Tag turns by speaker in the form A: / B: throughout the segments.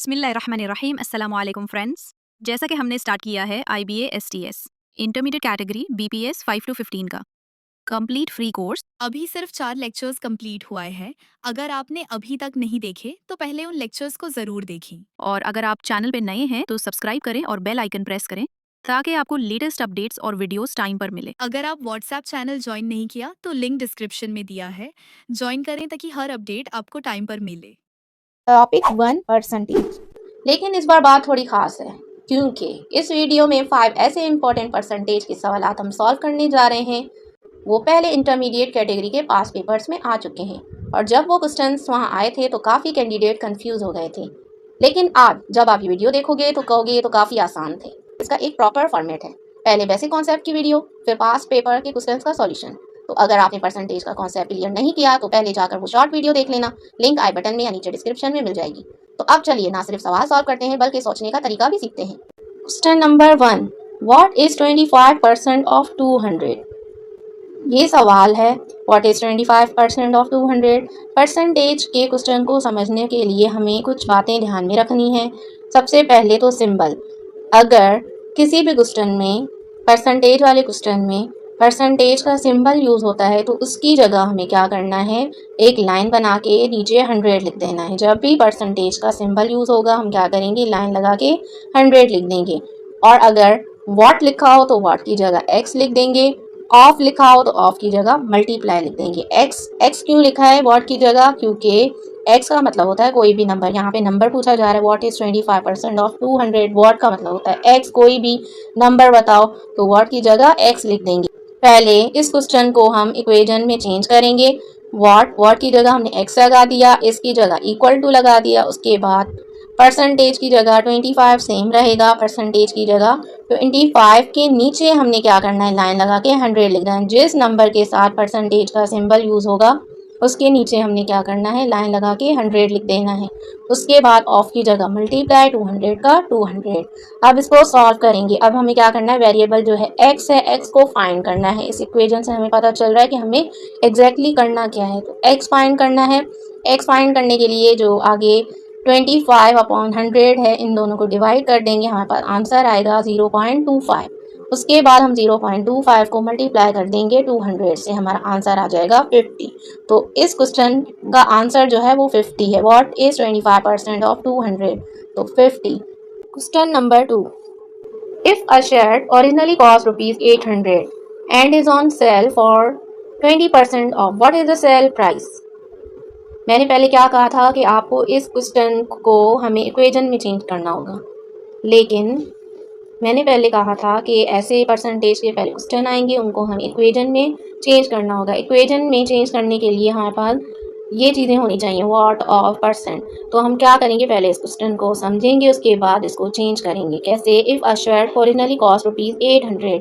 A: बिस्मिल्लाहिर्रहमानिर्रहीम। अस्सलामु अलैकुम फ्रेंड्स। जैसा कि हमने स्टार्ट किया है IBA STS intermediate category BPS 5 to 15 का कंप्लीट फ्री कोर्स।
B: अभी सिर्फ 4 लेक्चर्स कंप्लीट हुआ है। अगर आपने अभी तक नहीं देखे तो पहले उन लेक्चर्स को ज़रूर देखें।
A: और अगर आप चैनल पे नए हैं तो सब्सक्राइब करें और बेल आइकन प्रेस करें ताकि आपको लेटेस्ट अपडेट्स और वीडियोस टाइम पर मिले।
B: अगर आप व्हाट्सएप चैनल ज्वाइन नहीं किया तो लिंक डिस्क्रिप्शन में दिया है, ज्वाइन करें ताकि हर अपडेट आपको टाइम पर मिले।
C: टॉपिक 1% लेकिन इस बार बात थोड़ी खास है क्योंकि इस वीडियो में 5 ऐसे इंपॉर्टेंट परसेंटेज के सवाल हम सॉल्व करने जा रहे हैं। वो पहले इंटरमीडिएट कैटेगरी के पास पेपर्स में आ चुके हैं और जब वो क्वेश्चंस वहाँ आए थे तो काफ़ी कैंडिडेट कंफ्यूज हो गए थे। लेकिन आज जब आप ये वीडियो देखोगे तो कहोगे ये तो काफ़ी आसान थे। इसका एक प्रॉपर फॉर्मेट है, पहले बेसिक कॉन्सेप्ट की वीडियो, फिर पास पेपर के क्वेश्चंस का सॉल्यूशन। तो अगर आपने परसेंटेज का कॉन्सेप्ट क्लियर नहीं किया तो पहले जाकर वो शॉर्ट वीडियो देख लेना, लिंक आई बटन में या नीचे डिस्क्रिप्शन में मिल जाएगी। तो अब चलिए ना सिर्फ सवाल सॉल्व करते हैं बल्कि सोचने का तरीका भी सीखते हैं। Question number 1, what is 25% of 200? ये सवाल है, व्हाट इज 25% ऑफ 200? परसेंटेज के क्वेश्चन को समझने के लिए हमें कुछ बातें ध्यान में रखनी है। सबसे पहले तो सिंबल, अगर किसी भी क्वेश्चन में परसेंटेज वाले क्वेश्चन में परसेंटेज का सिंबल यूज़ होता है तो उसकी जगह हमें क्या करना है, एक लाइन बना के नीचे 100 लिख देना है। जब भी परसेंटेज का सिंबल यूज़ होगा हम क्या करेंगे, लाइन लगा के 100 लिख देंगे। और अगर वॉट लिखा हो तो वॉट की जगह एक्स लिख देंगे, ऑफ लिखा हो तो ऑफ की जगह मल्टीप्लाई लिख देंगे। एक्स क्यों लिखा है वॉट की जगह, क्योंकि एक्स का मतलब होता है कोई भी नंबर। यहाँ पे नंबर पूछा जा रहा है, व्हाट इज 25% ऑफ 200। वॉट का मतलब होता है एक्स, कोई भी नंबर बताओ तो वॉट की जगह एक्स लिख देंगे। पहले इस क्वेश्चन को हम इक्वेशन में चेंज करेंगे। वॉट की जगह हमने एक्स लगा दिया, इसकी जगह इक्वल टू लगा दिया। उसके बाद परसेंटेज की जगह 25 सेम रहेगा, परसेंटेज की जगह 25 के नीचे हमने क्या करना है, लाइन लगा के 100 लिखना है। जिस नंबर के साथ परसेंटेज का सिंबल यूज़ होगा उसके नीचे हमने क्या करना है, लाइन लगा के 100 लिख देना है। उसके बाद ऑफ की जगह मल्टीप्लाई 200 का 200। अब इसको सॉल्व करेंगे। अब हमें क्या करना है, वेरिएबल जो है एक्स है, एक्स को फाइंड करना है। इस इक्वेशन से हमें पता चल रहा है कि हमें एग्जैक्टली करना क्या है, तो एक्स फाइंड करना है। एक्स फाइंड करने के लिए जो आगे 25/100 है, इन दोनों को डिवाइड कर देंगे, हमारे पास आंसर आएगा 0.25। उसके बाद हम 0.25 को मल्टीप्लाई कर देंगे 200 से, हमारा आंसर आ जाएगा 50। तो इस क्वेश्चन का आंसर जो है वो 50 है। What is 25% of 200? तो 50। Question number 2, if a shirt originally cost ₹800 and is on sale for 20% of, what is the sale price? मैंने पहले क्या कहा था कि आपको इस क्वेश्चन को हमें इक्वेशन में चेंज करना होगा, लेकिन मैंने पहले कहा था कि ऐसे परसेंटेज के पहले क्वेश्चन आएंगे उनको हमें इक्वेशन में चेंज करना होगा। इक्वेशन में चेंज करने के लिए हमारे पास ये चीज़ें होनी चाहिए, व्हाट ऑफ परसेंट। तो हम क्या करेंगे, पहले इस क्वेश्चन को समझेंगे, उसके बाद इसको चेंज करेंगे। कैसे, if a shirt originally cost ₹800,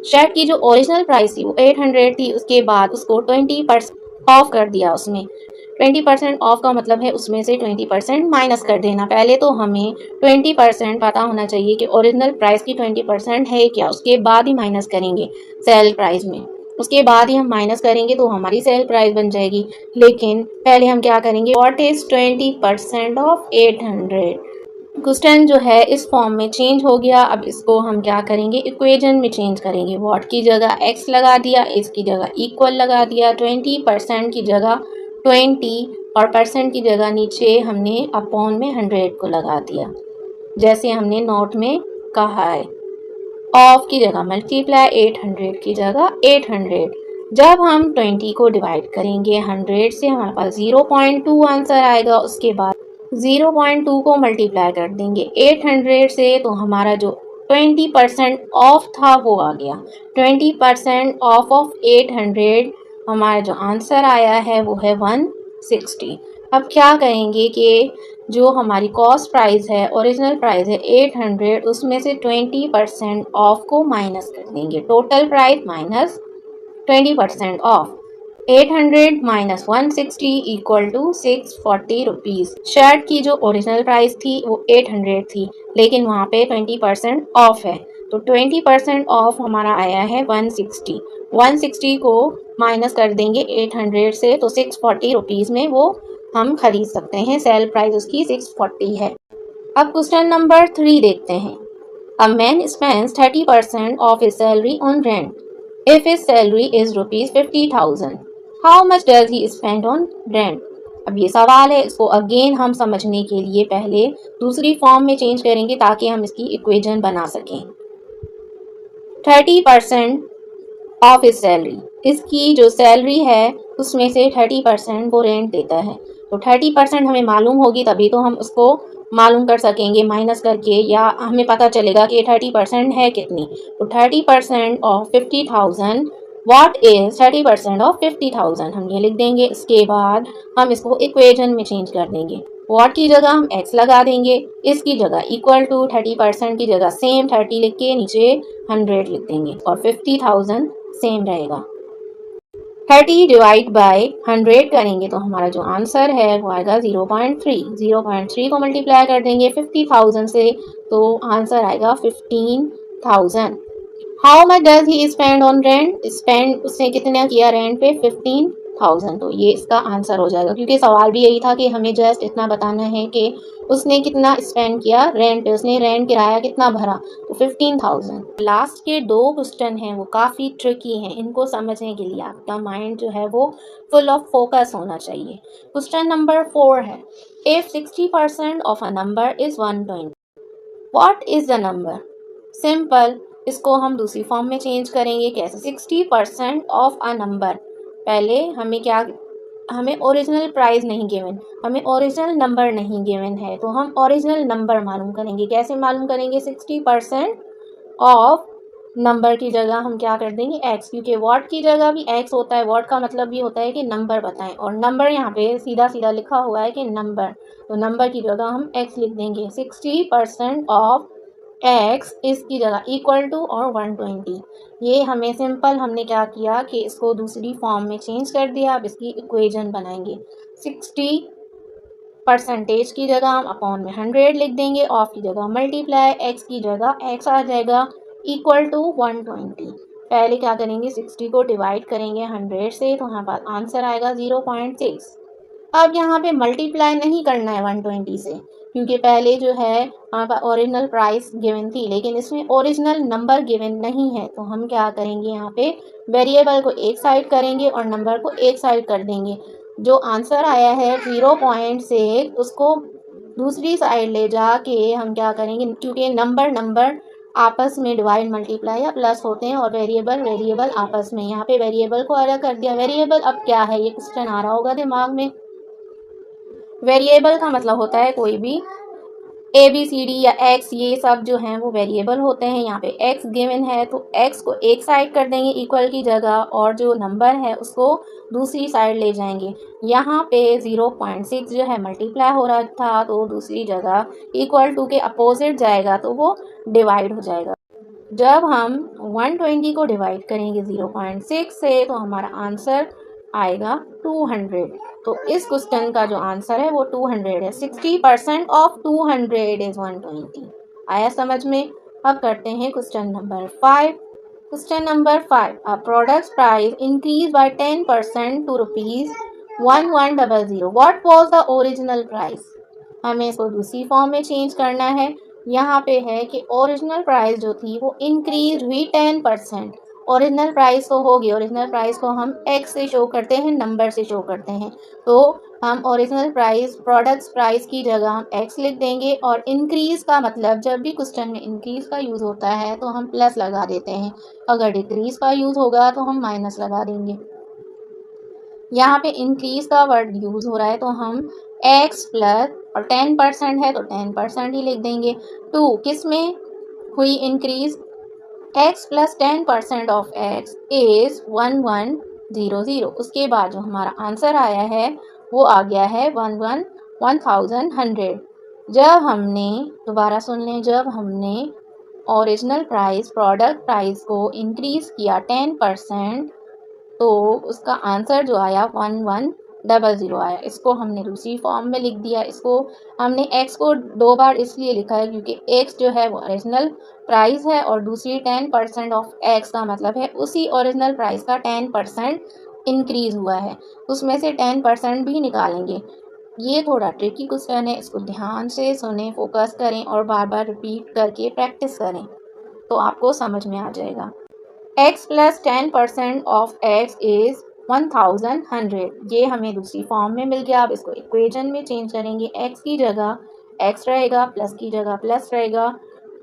C: shirt की जो ओरिजिनल प्राइस थी वो 800 थी, उसके बाद उसको 20% ऑफ कर दिया। उसमें 20% ऑफ का मतलब है उसमें से 20% माइनस कर देना। पहले तो हमें 20% पता होना चाहिए कि ओरिजिनल प्राइस की 20% है क्या, उसके बाद ही माइनस करेंगे सेल प्राइस में। उसके बाद ही हम माइनस करेंगे तो हमारी सेल प्राइस बन जाएगी। लेकिन पहले हम क्या करेंगे, व्हाट इज 20% ऑफ 800? क्वेश्चन जो है इस फॉर्म में चेंज हो गया। अब इसको हम क्या करेंगे, इक्वेशन में चेंज करेंगे। व्हाट की जगह एक्स लगा दिया, इसकी जगह इक्वल लगा दिया, 20% की जगह 20 और परसेंट की जगह नीचे हमने अपॉन में 100 को लगा दिया, जैसे हमने नोट में कहा है। ऑफ की जगह मल्टीप्लाई, 800 की जगह 800। जब हम 20 को डिवाइड करेंगे 100 से हमारे पास 0.2 आंसर आएगा। उसके बाद 0.2 को मल्टीप्लाई कर देंगे 800 से, तो हमारा जो 20% ऑफ था वो आ गया। 20% ऑफ 800, हमारा जो आंसर आया है वो है 160। अब क्या करेंगे कि जो हमारी कॉस्ट प्राइस है, ओरिजिनल प्राइस है 800, उसमें से 20% ऑफ को माइनस कर देंगे। Total price minus 20% off, 800 minus 160 equal to 640 rupees. Shirt की जो ओरिजिनल प्राइस थी वो 800 थी, लेकिन वहाँ पे 20% ऑफ है, तो 20% ऑफ हमारा आया है 160। 160 को माइनस कर देंगे 800 से, तो 640 रुपीज़ में वो हम खरीद सकते हैं। सेल प्राइस उसकी 640 है। अब क्वेश्चन नंबर 3 देखते हैं। A man spends 30% of his salary on rent. If his salary is rupees 50,000, how much does he spend on rent? अब ये सवाल है, इसको अगेन हम समझने के लिए पहले दूसरी फॉर्म में चेंज करेंगे ताकि हम इसकी इक्वेशन बना सकें। 30% ऑफ हिज सैलरी, इसकी जो सैलरी है उसमें से 30% वो रेंट देता है। तो 30% हमें मालूम होगी तभी तो हम उसको मालूम कर सकेंगे माइनस करके, या हमें पता चलेगा कि 30% है कितनी। तो 30% ऑफ 50,000, व्हाट इज 30% ऑफ 50,000, हम ये लिख देंगे। इसके बाद हम इसको इक्वेशन में चेंज कर देंगे। व्हाट की जगह हम x लगा देंगे, इसकी जगह इक्वल टू 30% की जगह सेम 30 लिख के नीचे 100 लिख देंगे और 50,000 सेम रहेगा। 30 डिवाइड बाय 100 करेंगे तो हमारा जो आंसर है वो आएगा 0.3। 0.3 को मल्टीप्लाई कर देंगे 50,000 से तो आंसर आएगा 15,000। How much does he spend on rent, spend उसने कितना किया रेंट पे, 15,000। तो ये इसका आंसर हो जाएगा, क्योंकि सवाल भी यही था कि हमें जस्ट इतना बताना है कि उसने कितना स्पेंड किया रेंट पे, उसने रेंट किराया कितना भरा, तो 15,000। लास्ट के 2 क्वेश्चन हैं वो काफ़ी ट्रिकी हैं, इनको समझने के लिए आपका माइंड जो है वो फुल ऑफ फोकस होना चाहिए। क्वेश्चन नंबर 4 है, if 60% of a number is 120, what is the number? Simple, इसको हम दूसरी फॉर्म में चेंज करेंगे। कैसे? 60% ऑफ अ नंबर, पहले हमें क्या, हमें ओरिजिनल प्राइस नहीं गिवन, हमें ओरिजिनल नंबर नहीं गिवन है, तो हम ओरिजिनल नंबर मालूम करेंगे। कैसे मालूम करेंगे? 60% ऑफ नंबर की जगह हम क्या कर देंगे, x, क्योंकि व्हाट की जगह भी x होता है। व्हाट का मतलब भी होता है कि नंबर बताएं, और नंबर यहाँ पे सीधा सीधा लिखा हुआ है कि नंबर, तो नंबर की जगह हम x लिख देंगे। 60% ऑफ x इसकी जगह इक्वल टू और 120। ये हमें सिंपल, हमने क्या किया कि इसको दूसरी फॉर्म में चेंज कर दिया। अब इसकी इक्वेशन बनाएंगे। 60 परसेंटेज की जगह हम अपॉन में 100 लिख देंगे, ऑफ की जगह मल्टीप्लाई, x की जगह x आ जाएगा इक्वल टू 120। पहले क्या करेंगे, 60 को डिवाइड करेंगे 100 से, तो हमारे पास आंसर आएगा 0.6। अब यहाँ पे मल्टीप्लाई नहीं करना है 120 से, क्योंकि पहले जो है हमारे पास ओरिजिनल प्राइस गिवन थी, लेकिन इसमें ओरिजिनल नंबर गिवन नहीं है। तो हम क्या करेंगे, यहाँ पे वेरिएबल को एक साइड करेंगे और नंबर को एक साइड कर देंगे। जो आंसर आया है 0.6, उसको दूसरी साइड ले जाके हम क्या करेंगे, क्योंकि नंबर आपस में डिवाइड मल्टीप्लाई या प्लस होते हैं, और वेरिएबल आपस में, यहाँ पे वेरिएबल को अलग कर दिया। वेरिएबल अब क्या है, ये क्वेश्चन आ रहा होगा दिमाग में। वेरिएबल का मतलब होता है कोई भी ABCD या X, ये सब जो हैं वो वेरिएबल होते हैं। यहाँ पे X गिवन है तो X को एक साइड कर देंगे इक्वल की जगह, और जो नंबर है उसको दूसरी साइड ले जाएंगे। यहाँ पे 0.6 जो है मल्टीप्लाई हो रहा था, तो दूसरी जगह इक्वल टू के अपोजिट जाएगा तो वो डिवाइड हो जाएगा। जब हम 120 को डिवाइड करेंगे 0.6 से, तो हमारा आंसर आएगा 200। तो इस क्वेश्चन का जो आंसर है वो 200 है। 60% ऑफ 200 इज 120। आया समझ में? अब करते हैं question number 5। Question number 5, a products price increase by 10% to ₹1100। What was the original price? हमें इसको दूसरी फॉर्म में चेंज करना है। यहाँ पे है कि ओरिजिनल प्राइस जो थी वो इंक्रीज हुई 10%। ओरिजिनल प्राइस तो होगी, ओरिजिनल प्राइस को हम x से शो करते हैं, नंबर से शो करते हैं। तो हम ओरिजिनल प्राइस, प्रोडक्ट्स प्राइस की जगह हम x लिख देंगे, और इंक्रीज़ का मतलब, जब भी क्वेश्चन में इंक्रीज़ का यूज़ होता है तो हम प्लस लगा देते हैं, अगर डिक्रीज़ का यूज़ होगा तो हम माइनस लगा देंगे। यहाँ पे इंक्रीज़ का वर्ड यूज़ हो रहा है तो हम x प्लस, और 10% है तो 10% ही लिख देंगे। 2 किस में हुई increase, x plus 10% of x is 1100। उसके बाद जो हमारा आंसर आया है वो आ गया है 1100। जब हमने, दोबारा सुन लें, जब हमने ओरिजिनल प्राइस, प्रोडक्ट प्राइस को इंक्रीज़ किया 10%, तो उसका आंसर जो आया 1100 आया। इसको हमने दूसरी फॉर्म में लिख दिया। इसको हमने x को 2 बार इसलिए लिखा है क्योंकि x जो है वो ओरिजिनल प्राइस है, और दूसरी 10% ऑफ x का मतलब है उसी ओरिजिनल प्राइस का 10% इंक्रीज़ हुआ है, उसमें से 10% भी निकालेंगे। ये थोड़ा ट्रिकी क्वेश्चन है, इसको ध्यान से सुने, फोकस करें और बार बार रिपीट करके प्रैक्टिस करें तो आपको समझ में आ जाएगा। x plus 10% of x is 1100। ये हमें दूसरी फॉर्म में मिल गया। अब इसको इक्वेशन में चेंज करेंगे। x की जगह x रहेगा, प्लस की जगह प्लस रहेगा,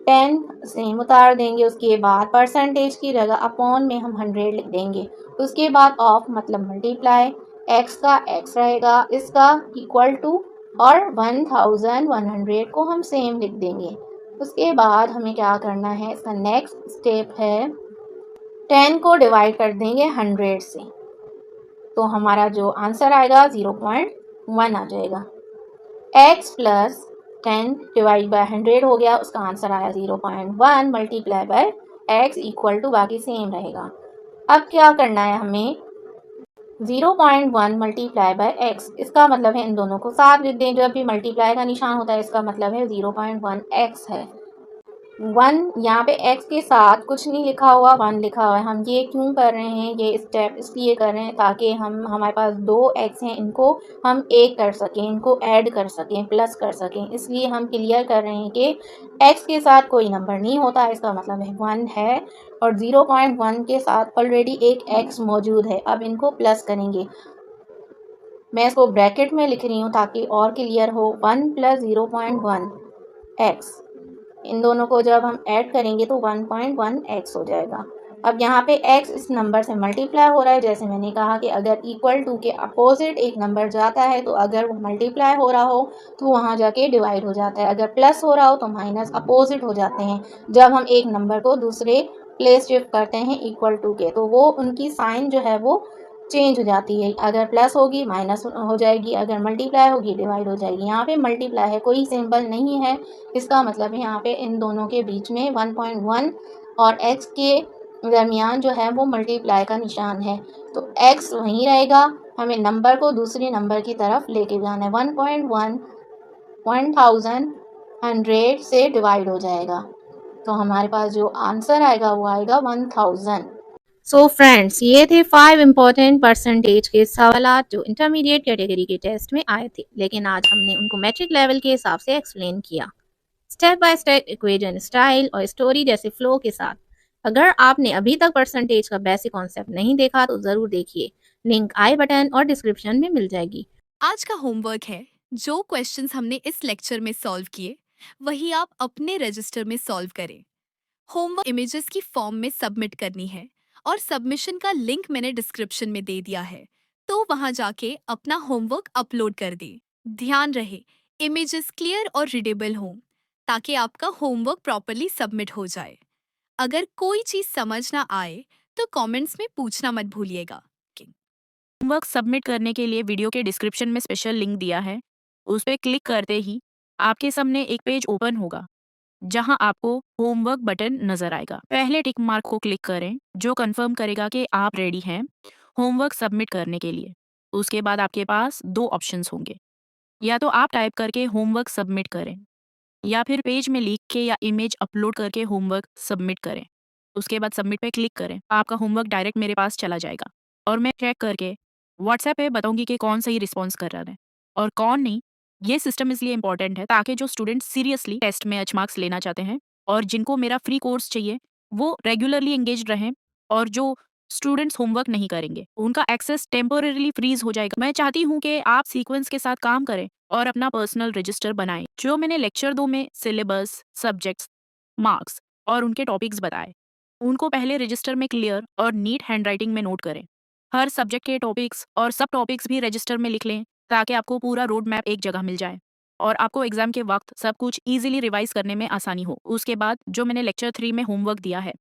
C: 10 सेम उतार देंगे। उसके बाद परसेंटेज की जगह अपॉन में हम 100 लिख देंगे। उसके बाद ऑफ मतलब मल्टीप्लाई, x का x रहेगा, इसका इक्वल टू और 1100 को हम सेम लिख देंगे। उसके बाद हमें क्या करना है, इसका नेक्स्ट स्टेप है 10 को डिवाइड कर देंगे 100 से, तो हमारा जो आंसर आएगा 0.1 आ जाएगा। x प्लस 10 डिवाइड बाय 100 हो गया, उसका आंसर आया 0.1 multiply by x equal to बाकी सेम रहेगा। अब क्या करना है हमें, 0.1 मल्टीप्लाई बाय x, इसका मतलब है इन दोनों को साथ लिख दें। जब भी मल्टीप्लाई का निशान होता है इसका मतलब है 0.1 x है। 1 यहाँ पे x के साथ कुछ नहीं लिखा हुआ, 1 लिखा हुआ है। हम ये क्यों कर रहे हैं, ये स्टेप इसलिए कर रहे हैं ताकि हमारे पास 2 x हैं, इनको हम एक कर सकें, इनको ऐड कर सकें, प्लस कर सकें। इसलिए हम क्लियर कर रहे हैं कि x के साथ कोई नंबर नहीं होता, इसका मतलब है 1 है और 0.1 के साथ ऑलरेडी एक x मौजूद है। अब इनको प्लस करेंगे। मैं इसको ब्रैकेट में लिख रही हूँ ताकि और क्लियर हो। 1 प्लस 0.1 x, इन दोनों को जब हम ऐड करेंगे तो 1.1 x हो जाएगा। अब यहाँ पे x इस नंबर से मल्टीप्लाई हो रहा है। जैसे मैंने कहा कि अगर इक्वल टू के अपोजिट एक नंबर जाता है तो अगर वो मल्टीप्लाई हो रहा हो तो वहाँ जाके डिवाइड हो जाता है, अगर प्लस हो रहा हो तो माइनस अपोजिट हो जाते हैं। जब हम एक नंबर को दूसरे प्लेस शिफ्ट करते हैं इक्वल टू के तो वो उनकी साइन जो है वो चेंज हो जाती है, अगर प्लस होगी माइनस हो जाएगी, अगर मल्टीप्लाई होगी डिवाइड हो जाएगी। यहाँ पे मल्टीप्लाई है, कोई सिंबल नहीं है, इसका मतलब है यहाँ पे इन दोनों के बीच में 1.1 और x के दरमियान जो है वो मल्टीप्लाई का निशान है, तो x वहीं रहेगा। हमें नंबर को दूसरे नंबर की तरफ लेके जाना है। 1.1 1100 से डिवाइड हो जाएगा, तो हमारे पास जो आंसर आएगा वो आएगा 1000। सो फ्रेंड्स, ये थे 5 इम्पोर्टेंट परसेंटेज के सवाल जो इंटरमीडिएट कैटेगरी के टेस्ट में आए थे, लेकिन आज हमने उनको मैट्रिक लेवल के हिसाब से एक्सप्लेन किया, step by step equation style और स्टोरी जैसे फ्लो के साथ। अगर आपने अभी तक परसेंटेज का बेसिक कॉन्सेप्ट नहीं देखा तो ज़रूर देखिए, लिंक आई बटन और डिस्क्रिप्शन में मिल जाएगी।
B: आज का होमवर्क है, जो क्वेश्चंस हमने इस लेक्चर में सॉल्व किए वही आप अपने रजिस्टर में सॉल्व करें। होमवर्क इमेजेस की फॉर्म में सबमिट करनी है और सबमिशन का लिंक मैंने डिस्क्रिप्शन में दे दिया है, तो वहां जाके अपना होमवर्क अपलोड कर दें। ध्यान रहे इमेजेस क्लियर और रीडेबल हों ताकि आपका होमवर्क प्रॉपरली सबमिट हो जाए। अगर कोई चीज समझ ना आए तो कमेंट्स में पूछना मत भूलिएगा।
D: होमवर्क सबमिट करने के लिए वीडियो के डिस्क्रिप्शन में स्पेशल लिंक दिया है, उस पर क्लिक करते ही आपके सामने एक पेज ओपन होगा जहां आपको होमवर्क बटन नजर आएगा। पहले टिक मार्क को क्लिक करें जो कंफर्म करेगा कि आप रेडी हैं होमवर्क सबमिट करने के लिए। उसके बाद आपके पास दो ऑप्शंस होंगे, या तो आप टाइप करके होमवर्क सबमिट करें या फिर पेज में लिख के या इमेज अपलोड करके होमवर्क सबमिट करें। उसके बाद सबमिट पे क्लिक करें, आपका होमवर्क डायरेक्ट मेरे पास चला जाएगा और मैं चेक करके व्हाट्सएप पे बताऊंगी कि कौन सही रिस्पॉन्स कर रहा है और कौन नहीं। ये सिस्टम इसलिए इंपॉर्टेंट है ताकि जो स्टूडेंट सीरियसली टेस्ट में अच्छे मार्क्स लेना चाहते हैं और जिनको मेरा फ्री कोर्स चाहिए वो रेगुलरली एंगेज रहें, और जो स्टूडेंट्स होमवर्क नहीं करेंगे उनका एक्सेस टेम्पोरेरीली फ्रीज हो जाएगा। मैं चाहती हूँ कि आप सीक्वेंस के साथ काम करें और अपना पर्सनल रजिस्टर बनाएं। जो मैंने लेक्चर 2 में सिलेबस, सब्जेक्ट्स, मार्क्स और उनके टॉपिक्स बताए, उनको पहले रजिस्टर में क्लियर और नीट हैंडराइटिंग में नोट करें। हर सब्जेक्ट के टॉपिक्स और सब टॉपिक्स भी रजिस्टर में लिख लें ताकि आपको पूरा रोड मैप एक जगह मिल जाए और आपको एग्जाम के वक्त सब कुछ इजीली रिवाइज करने में आसानी हो। उसके बाद जो मैंने लेक्चर 3 में होमवर्क दिया है,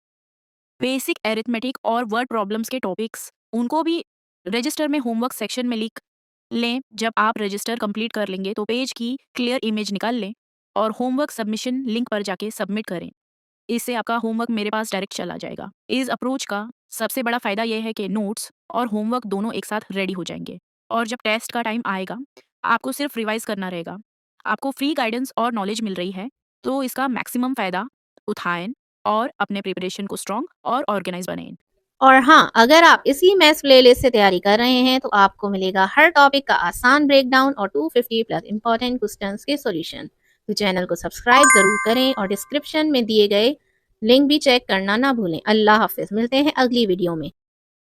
D: बेसिक एरिथमेटिक और वर्ड प्रॉब्लम्स के टॉपिक्स, उनको भी रजिस्टर में होमवर्क सेक्शन में लिख लें। जब आप रजिस्टर कंप्लीट कर लेंगे तो पेज की क्लियर इमेज निकाल लें और होमवर्क सबमिशन लिंक पर जाके सबमिट करें। इससे आपका होमवर्क मेरे पास डायरेक्ट चला जाएगा। इस अप्रोच का सबसे बड़ा फायदा यह है कि नोट्स और होमवर्क दोनों एक साथ रेडी हो जाएंगे और जब टेस्ट का टाइम आएगा आपको सिर्फ रिवाइज करना रहेगा। आपको फ्री गाइडेंस और नॉलेज मिल रही है, तो इसका मैक्सिमम फायदा उठाएं और अपने प्रिपरेशन को स्ट्रॉन्ग और ऑर्गेनाइज बनाएं।
C: और हाँ, अगर आप इसी मैथ्स प्लेलिस्ट से तैयारी कर रहे हैं तो आपको मिलेगा हर टॉपिक का आसान ब्रेकडाउन और 250 प्लस इंपॉर्टेंट क्वेश्चंस के सॉल्यूशन। तो चैनल को सब्सक्राइब जरूर करें और डिस्क्रिप्शन में दिए गए लिंक भी चेक करना ना भूलें। अल्लाह हाफिज, मिलते हैं अगली वीडियो में।